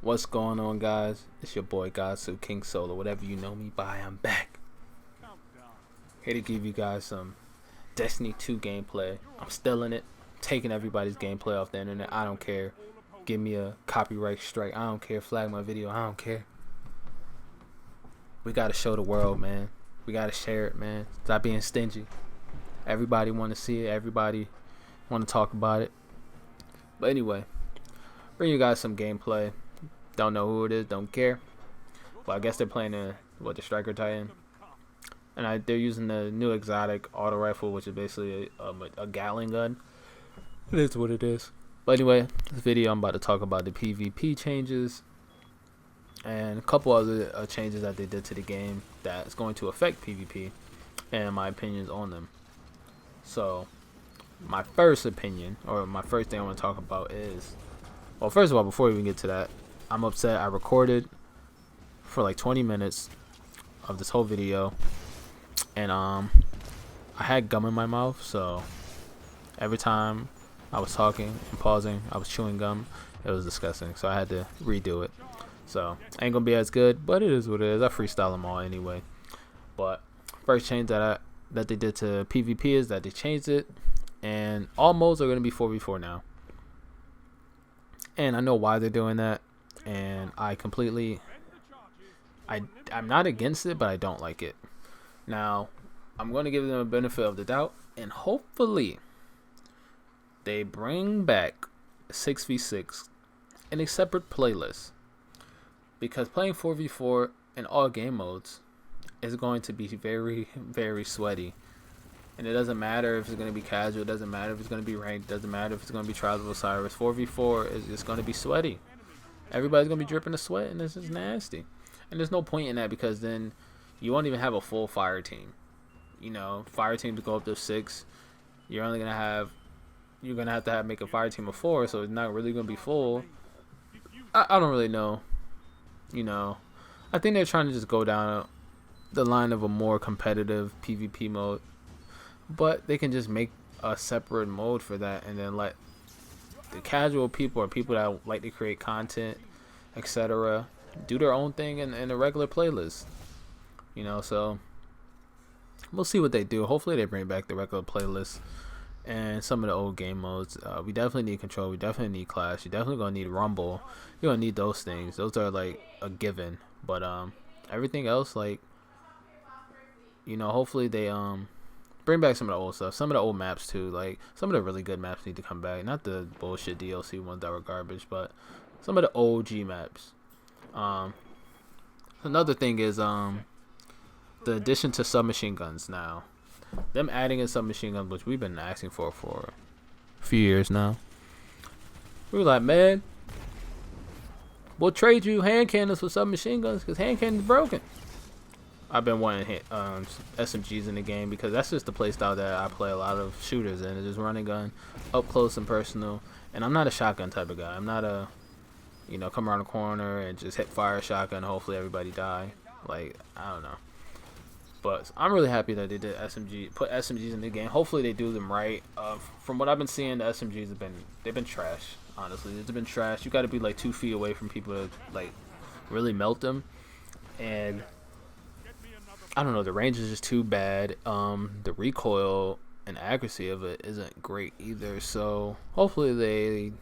What's going on, guys? It's your boy Godsu King Solo, whatever you know me by. I'm back, here to give you guys some Destiny 2 gameplay. I'm still in it, taking everybody's gameplay off the internet. I don't care. Give me a copyright strike. I don't care. Flag my video. I don't care. We gotta show the world, man. We gotta share it, man. Stop being stingy. Everybody want to see it. Everybody want to talk about it. But anyway, bring you guys some gameplay. Don't know who it is. Don't care. But I guess they're playing the Striker Titan, and they're using the new exotic auto rifle, which is basically a Gatling gun. It is what it is. But anyway, this video I'm about to talk about the PvP changes and a couple other changes that they did to the game that's going to affect PvP and my opinions on them. So my first opinion, or my first thing I want to talk about is, well, first of all, before we even get to that, I'm upset. I recorded for like 20 minutes of this whole video, and I had gum in my mouth, so every time I was talking and pausing, I was chewing gum. It was disgusting, so I had to redo it. So ain't gonna be as good, but it is what it is. I freestyle them all anyway. But first change that they did to PvP is that they changed it, and all modes are gonna be 4v4 now. And I know why they're doing that, and I'm not against it, but I don't like it. Now, I'm going to give them a benefit of the doubt, and hopefully they bring back 6v6 in a separate playlist, because playing 4v4 in all game modes is going to be very, very sweaty. And it doesn't matter if it's going to be casual, it doesn't matter if it's going to be ranked, it doesn't matter if it's going to be Trials of Osiris. 4v4 is just going to be sweaty. Everybody's going to be dripping the sweat, and this is nasty. And there's no point in that, because then you won't even have a full fire team. You know, fire teams go up to 6. You're only going to have, make a fire team of 4, so it's not really going to be full. I don't really know. You know, I think they're trying to just go down the line of a more competitive PvP mode. But they can just make a separate mode for that, and then let the casual people or people that like to create content, etc., do their own thing in a regular playlist. You know, so we'll see what they do. Hopefully they bring back the regular playlist and some of the old game modes. We definitely need control. We definitely need clash. You're definitely gonna need rumble. You're gonna need those things. Those are like a given. But everything else, like, you know, hopefully they bring back some of the old stuff, some of the old maps too. Like, some of the really good maps need to come back, not the bullshit DLC ones that were garbage, but some of the OG maps. Another thing is the addition to submachine guns. Now, them adding in submachine guns, which we've been asking for a few years now. We were like, man, we'll trade you hand cannons for submachine guns, because hand cannons broken. I've been wanting SMGs in the game, because that's just the playstyle that I play a lot of shooters in. It's just running gun, up close and personal. And I'm not a shotgun type of guy. I'm not a, you know, come around the corner and just hit fire a shotgun, hopefully everybody die. Like, I don't know. But I'm really happy that they did put SMGs in the game. Hopefully they do them right. From what I've been seeing, the SMGs they've been trash. Honestly, they've been trash. You got to be like 2 feet away from people to like really melt them. And I don't know, the range is just too bad. The recoil and accuracy of it isn't great either. So hopefully they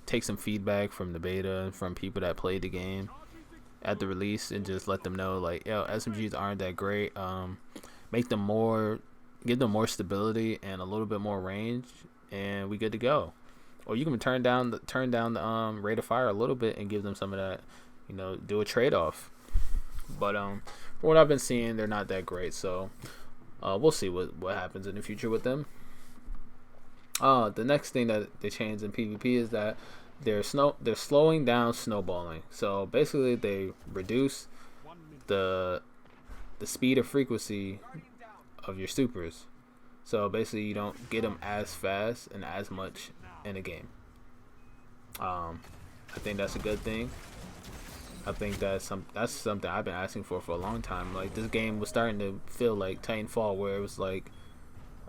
take some feedback from the beta and from people that played the game at the release, and just let them know, like, yo, SMGs aren't that great. Make them give them more stability and a little bit more range, and we good to go. Or you can turn down the rate of fire a little bit and give them some of that. You know, do a trade-off. But from what I've been seeing, they're not that great. So we'll see what happens in the future with them. The next thing that they changed in PvP is that they're slowing down snowballing. So basically, they reduce the speed or frequency of your supers. So basically, you don't get them as fast and as much in a game. I think that's a good thing. I think that's something I've been asking for a long time. Like, this game was starting to feel like Titanfall, where it was like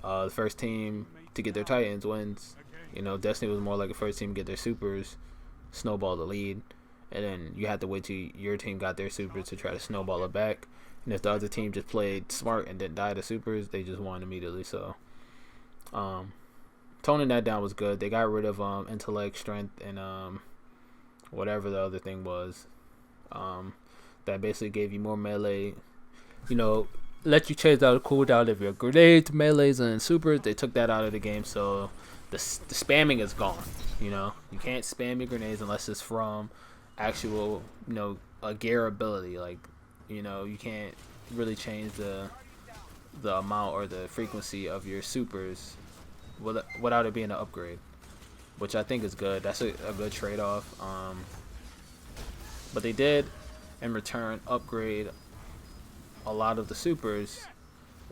the first team to get their Titans wins. You know, Destiny was more like the first team to get their supers, snowball the lead, and then you had to wait till your team got their supers to try to snowball it back. And if the other team just played smart and didn't die to supers, they just won immediately. So, toning that down was good. They got rid of intellect, strength, and whatever the other thing was. That basically gave you more melee. Let you change out the cooldown of your grenades, melees, and supers. They took that out of the game, so the spamming is gone. You can't spam your grenades unless it's from actual, a gear ability. Like, you can't really change the amount or the frequency of your supers without it being an upgrade, which I think is good. That's a good trade-off. But they did, in return, upgrade a lot of the supers,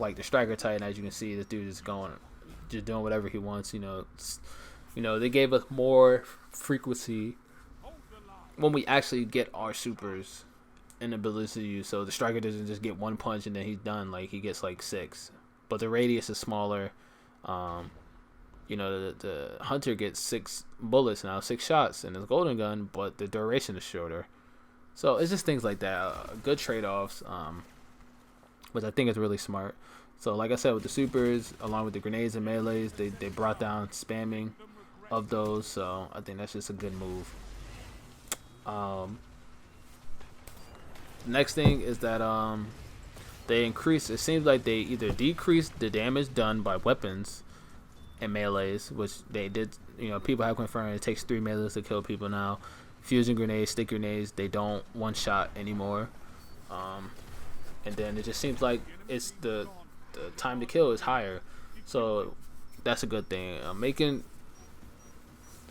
like the Striker Titan. As you can see, this dude is just doing whatever he wants. They gave us more frequency when we actually get our supers and ability to use. So the Striker doesn't just get one punch and then he's done. Like, he gets like 6, but the radius is smaller. The Hunter gets 6 bullets now, 6 shots in his golden gun, but the duration is shorter. So it's just things like that. Good trade-offs. Which I think is really smart. So like I said, with the supers, along with the grenades and melees, they brought down spamming of those. So I think that's just a good move. Next thing is that they increase. It seems like they either decreased the damage done by weapons and melees, which they did. People have confirmed it takes 3 melees to kill people now. Fusion grenades, stick grenades, they don't one shot anymore. And then it just seems like it's the time to kill is higher, so that's a good thing. Making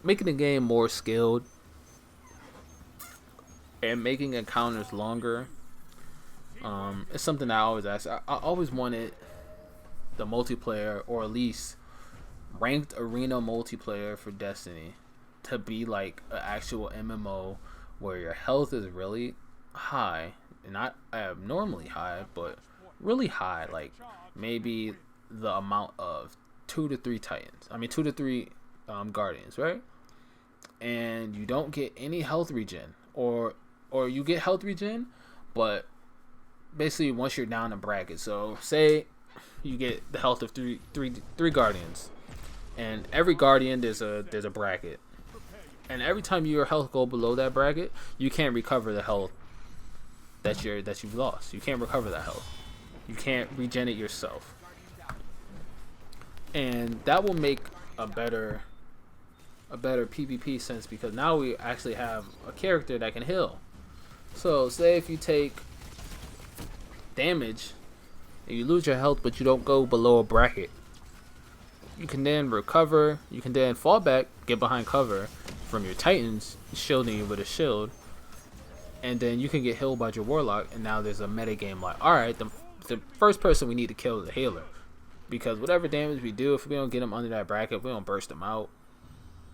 the game more skilled and making encounters longer. It's something I always ask. I always wanted the multiplayer, or at least ranked arena multiplayer for Destiny, to be like an actual MMO where your health is really high. Not abnormally high, but really high. Like, maybe the amount of 2 to 3 Titans. 2 to 3 Guardians, right? And you don't get any health regen, or you get health regen, but basically once you're down a bracket. So say you get the health of three Guardians, and every Guardian there's a bracket, and every time your health go below that bracket, you can't recover the health that you've lost. You can't recover that health. You can't regen it yourself. And that will make a better PvP sense, because now we actually have a character that can heal. So say if you take damage and you lose your health but you don't go below a bracket, you can then recover. You can then fall back, get behind cover from your Titans shielding you with a shield, and then you can get healed by your Warlock. And now there's a meta game like, alright, the first person we need to kill is the healer, because whatever damage we do, if we don't get them under that bracket, if we don't burst them out,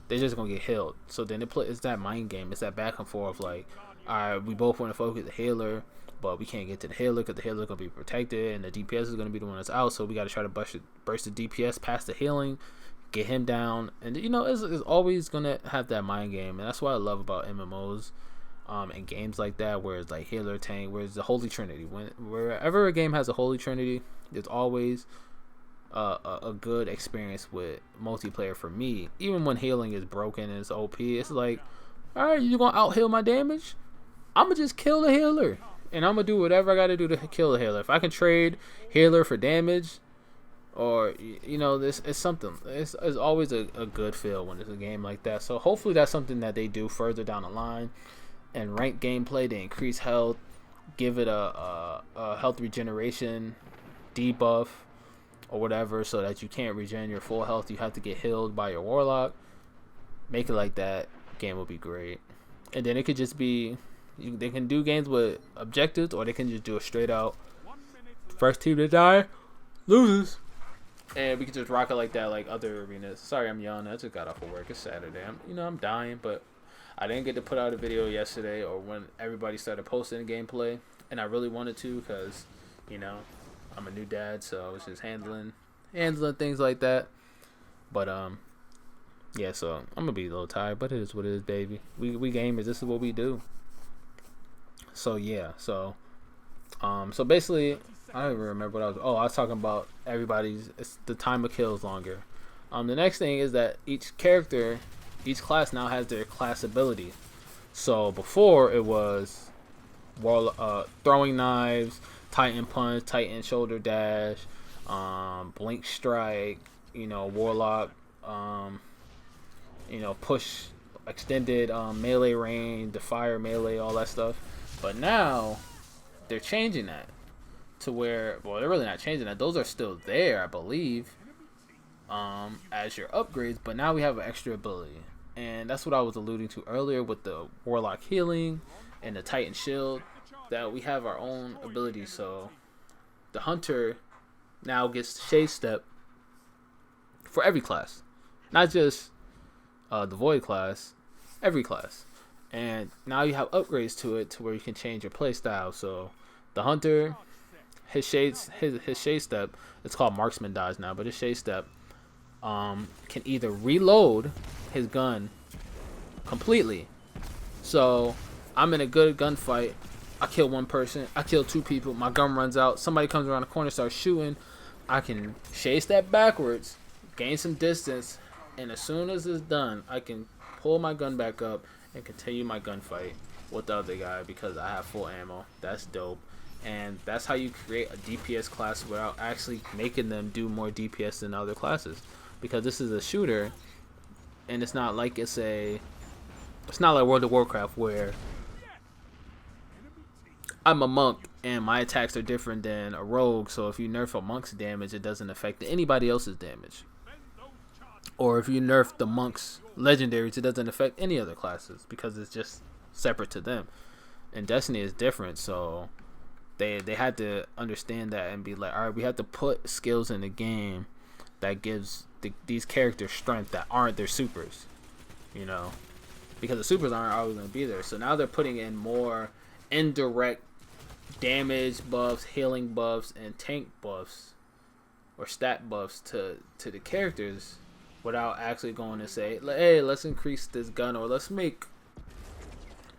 they're just gonna get healed. So then it's that mind game. It's that back and forth. Like, alright, we both want to focus the healer, but we can't get to the healer because the healer's gonna be protected, and the DPS is gonna be the one that's out. So we got to try to burst the DPS past the healing, get him down, and it's always gonna have that mind game. And that's what I love about MMOs. And games like that, where it's like healer, tank, where it's the Holy Trinity. Wherever a game has a Holy Trinity, there's always a good experience with multiplayer for me. Even when healing is broken and it's OP, it's like, alright, you gonna out heal my damage? I'm gonna just kill the healer, and I'm gonna do whatever I gotta do to kill the healer. If I can trade healer for damage, or this is something. It's always a good feel when it's a game like that. So hopefully that's something that they do further down the line. And ranked gameplay, they increase health, give it a health regeneration debuff or whatever, so that you can't regen your full health. You have to get healed by your Warlock. Make it like that. Game will be great. And then it could just be, they can do games with objectives, or they can just do a straight out first team to die loses. And we can just rock it like that, like other arenas. Sorry, I'm yawning. I just got off of work. It's Saturday. I'm dying, but I didn't get to put out a video yesterday, or when everybody started posting gameplay, and I really wanted to, because I'm a new dad, so I was just handling things like that. But yeah, so I'm gonna be a little tired, but it is what it is, baby. We gamers. This is what we do. So yeah, so basically, I don't even remember what I was. Oh, I was talking about everybody's. It's the time of kill is longer. The next thing is that each character, each class now has their class ability. So before it was throwing knives, Titan punch, Titan shoulder dash, blink strike, warlock, push extended melee range, the fire melee, all that stuff. But now they're changing that to where, well, they're really not changing that. Those are still there, I believe, as your upgrades. But now we have an extra ability, and that's what I was alluding to earlier with the warlock healing and the Titan shield. That we have our own ability. So the hunter now gets shade step for every class, not just the void class, every class. And now you have upgrades to it to where you can change your play style. So the hunter, his shade step, it's called marksman dodge now, but his shade step can either reload his gun completely. So I'm in a good gunfight, I kill one person, I kill two people, my gun runs out, somebody comes around the corner, starts shooting, I can shade step backwards, gain some distance, and as soon as it's done, I can pull my gun back up and continue my gunfight with the other guy because I have full ammo. That's dope. And that's how you create a DPS class without actually making them do more DPS than other classes. Because this is a shooter, and it's not like it's not like World of Warcraft where I'm a monk and my attacks are different than a rogue. So if you nerf a monk's damage, it doesn't affect anybody else's damage. Or if you nerf the monk's legendaries, it doesn't affect any other classes because it's just separate to them. And Destiny is different, so they had to understand that and be like, all right, we have to put skills in the game that gives these characters strength that aren't their supers, because the supers aren't always going to be there. So now they're putting in more indirect damage buffs, healing buffs, and tank buffs or stat buffs to the characters without actually going to say, hey, let's increase this gun, or let's make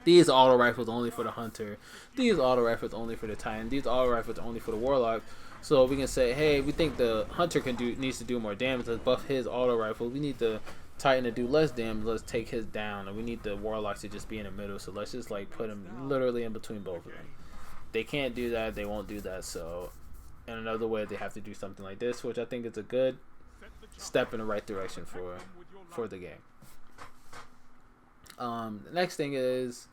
these auto rifles only for the hunter, these auto rifles only for the Titan, these auto rifles only for the warlock. So we can say, hey, we think the hunter needs to do more damage, let's buff his auto rifle. We need the Titan to do less damage, let's take his down, and we need the warlock to just be in the middle, so let's just like put him literally in between both of them. They can't do that, they won't do that. So in another way, they have to do something like this, which I think is a good step in the right direction for the game. The next thing is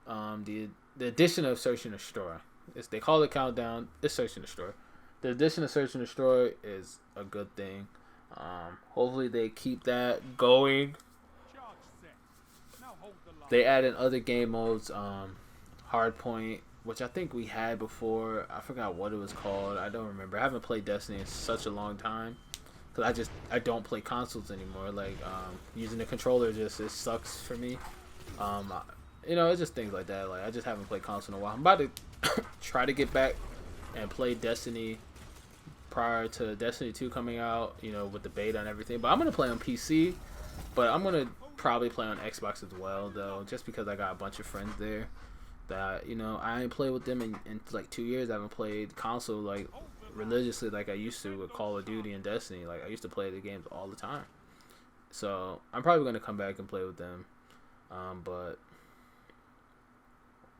the addition of Search and Destroy. They call it Countdown. It's Search and Destroy. The addition of Search and Destroy is a good thing. Hopefully they keep that going. They add in other game modes, Hardpoint, which I think we had before. I forgot what it was called. I don't remember. I haven't played Destiny in such a long time. Because I don't play consoles anymore. Like, using the controller it sucks for me. It's just things like that. Like, I just haven't played console in a while. I'm about to try to get back and play Destiny prior to Destiny 2 coming out, with the beta and everything. But I'm going to play on PC. But I'm going to probably play on Xbox as well, though. Just because I got a bunch of friends there that, I ain't played with them in like 2 years. I haven't played console, like, religiously like I used to with Call of Duty and Destiny. Like, I used to play the games all the time. So I'm probably going to come back and play with them. But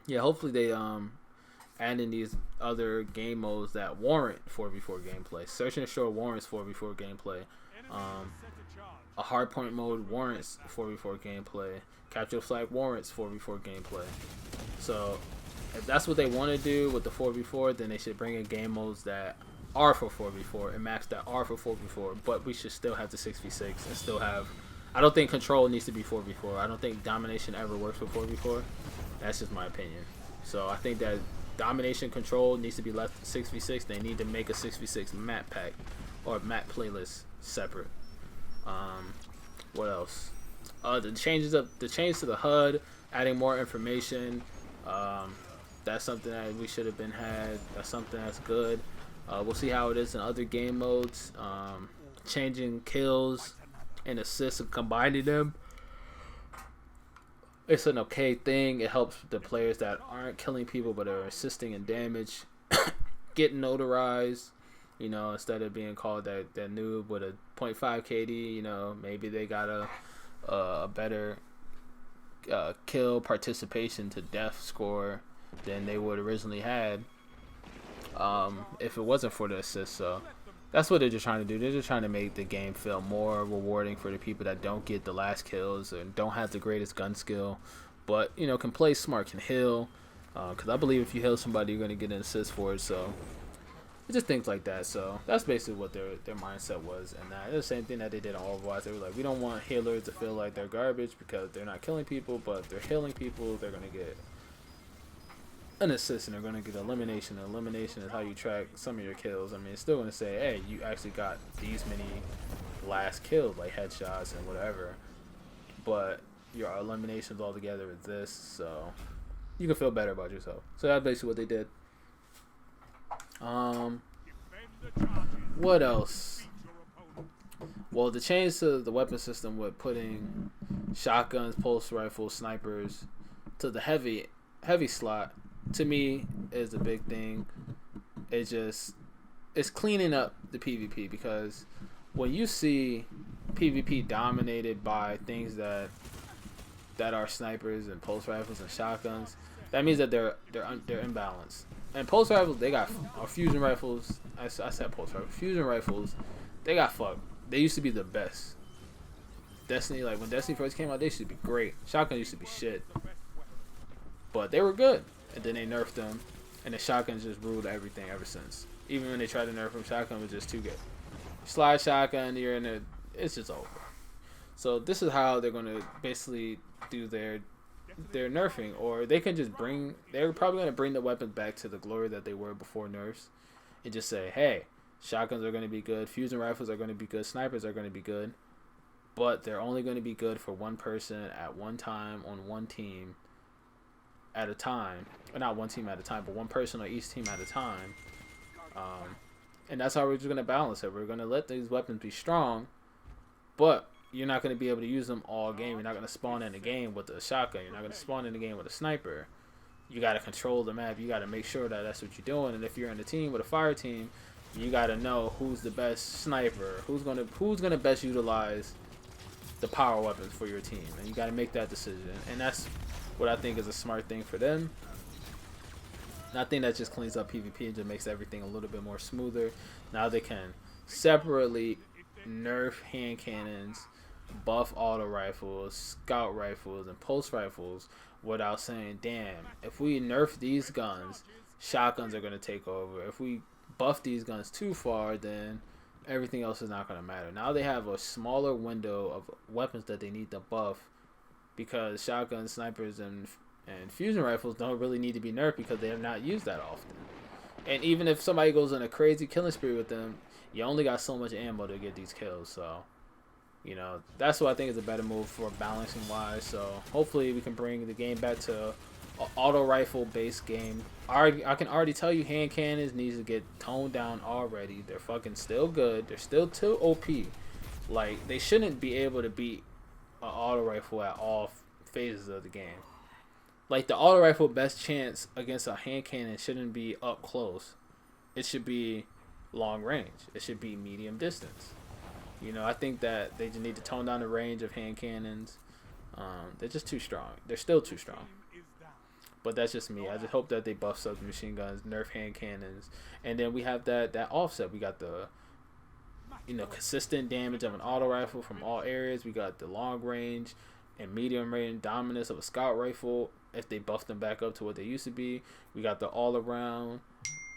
yeah, hopefully they add in these other game modes that warrant 4v4 gameplay. Search and Destroy warrants 4v4 gameplay. A hardpoint mode warrants 4v4 gameplay. Capture the flag warrants 4v4 gameplay. So if that's what they want to do with the 4v4, then they should bring in game modes that are for 4v4 and maps that are for 4v4. But we should still have the 6v6 and still have. I don't think control needs to be 4v4. I don't think domination ever works for 4v4. That's just my opinion. So I think that domination control needs to be left 6v6. They need to make a 6v6 map pack or map playlist separate. What else? The change to the HUD, adding more information. That's something that we should have had. That's something that's good. We'll see how it is in other game modes. Changing kills and assists and combining them. It's an okay thing. It helps the players that aren't killing people but are assisting in damage get notarized. You know, instead of being called that noob with a .5 KD, you know, maybe they got a better kill participation to death score than they would originally had if it wasn't for the assist. So that's what they're just trying to do. They're just trying to make the game feel more rewarding for the people that don't get the last kills and don't have the greatest gun skill, but you know, can play smart, can heal. Because I believe if you heal somebody, you're going to get an assist for it. So it's just things like that. So that's basically what their mindset was. And it's the same thing that they did on Overwatch. They were like, we don't want healers to feel like they're garbage because they're not killing people, but they're healing people. They're going to get an assist and they're going to get elimination. And elimination is how you track some of your kills. I mean, it's still going to say, hey, you actually got these many last kills, like headshots and whatever. But your eliminations altogether is this. So you can feel better about yourself. So that's basically what they did. What else? Well, the change to the weapon system with putting shotguns, pulse rifles, snipers to the heavy slot, to me, is a big thing. It's cleaning up the PvP, because when you see PvP dominated by things that are snipers and pulse rifles and shotguns, that means that they're imbalanced. And pulse rifles, they got fusion rifles. I said pulse rifles. Fusion rifles, they got fucked. They used to be the best. Destiny, like when Destiny first came out, they used to be great. Shotgun used to be shit, but they were good. And then they nerfed them, and the shotguns just ruled everything ever since. Even when they tried to nerf them, shotgun was just too good. Slide shotgun, you're in it, it's just over. So this is how they're gonna basically do their nerfing, or they can just they're probably going to bring the weapons back to the glory that they were before nerfs, and just say, hey, shotguns are going to be good, fusion rifles are going to be good, snipers are going to be good, but they're only going to be good for one person at one time on one team at a time, or not one team at a time, but one person on each team at a time. And that's how we're just going to balance it. We're going to let these weapons be strong, but you're not going to be able to use them all game. You're not going to spawn in the game with a shotgun. You're not going to spawn in the game with a sniper. You got to control the map. You got to make sure that that's what you're doing. And if you're in a team with a fire team, you got to know who's the best sniper, who's going to best utilize the power weapons for your team, and you got to make that decision. And that's what I think is a smart thing for them. And I think that just cleans up PvP and just makes everything a little bit more smoother. Now they can separately nerf hand cannons, buff auto rifles, scout rifles, and pulse rifles without saying, damn, if we nerf these guns, shotguns are going to take over. If we buff these guns too far, then everything else is not going to matter. Now they have a smaller window of weapons that they need to buff, because shotguns, snipers, and fusion rifles don't really need to be nerfed because they are not used that often. And even if somebody goes on a crazy killing spree with them, you only got so much ammo to get these kills. So, you know, that's what I think is a better move for balancing wise. So hopefully we can bring the game back to an auto rifle based game. I can already tell you hand cannons needs to get toned down already. They're fucking still good. They're still too OP. Like, they shouldn't be able to beat an auto rifle at all phases of the game. Like, the auto rifle best chance against a hand cannon shouldn't be up close. It should be long range. It should be medium distance. You know, I think that they just need to tone down the range of hand cannons. They're just too strong. They're still too strong. But that's just me. I just hope that they buff submachine guns, nerf hand cannons, and then we have that offset. We got the, you know, consistent damage of an auto rifle from all areas. We got the long range and medium range dominance of a scout rifle if they buff them back up to what they used to be. We got the all around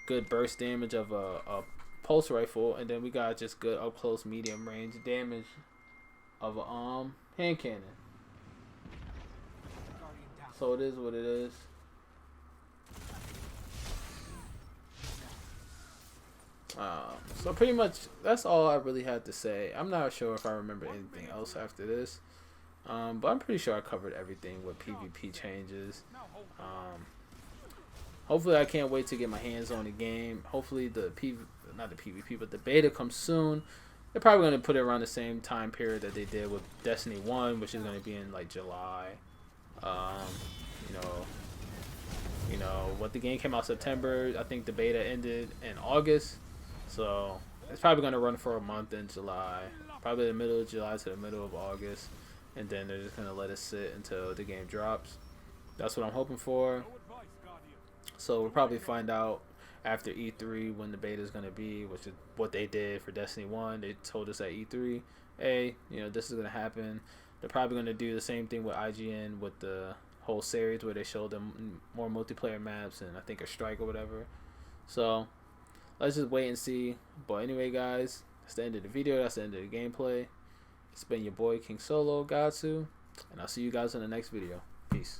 good burst damage of a pulse rifle, and then we got just good up close medium range damage of a hand cannon. So it is what it is. So pretty much that's all I really had to say. I'm not sure if I remember anything else after this, but I'm pretty sure I covered everything with PvP changes. Hopefully I can't wait to get my hands on the game. Hopefully not the PvP, but the beta comes soon. They're probably going to put it around the same time period that they did with Destiny 1, which is going to be in like July. Um, you know, what the game came out September. I think the beta ended in August, so it's probably gonna run for a month in July, probably the middle of July to the middle of August, and then they're just gonna let it sit until the game drops. That's what I'm hoping for. So we'll probably find out after E3 when the beta is gonna be, which is what they did for Destiny 1. They told us at E3, hey, this is gonna happen. They're probably gonna do the same thing with IGN with the whole series where they show them more multiplayer maps and I think a strike or whatever. So let's just wait and see. But anyway, guys, that's the end of the video. That's the end of the gameplay. It's been your boy King Solo Gatsu, and I'll see you guys in the next video. Peace.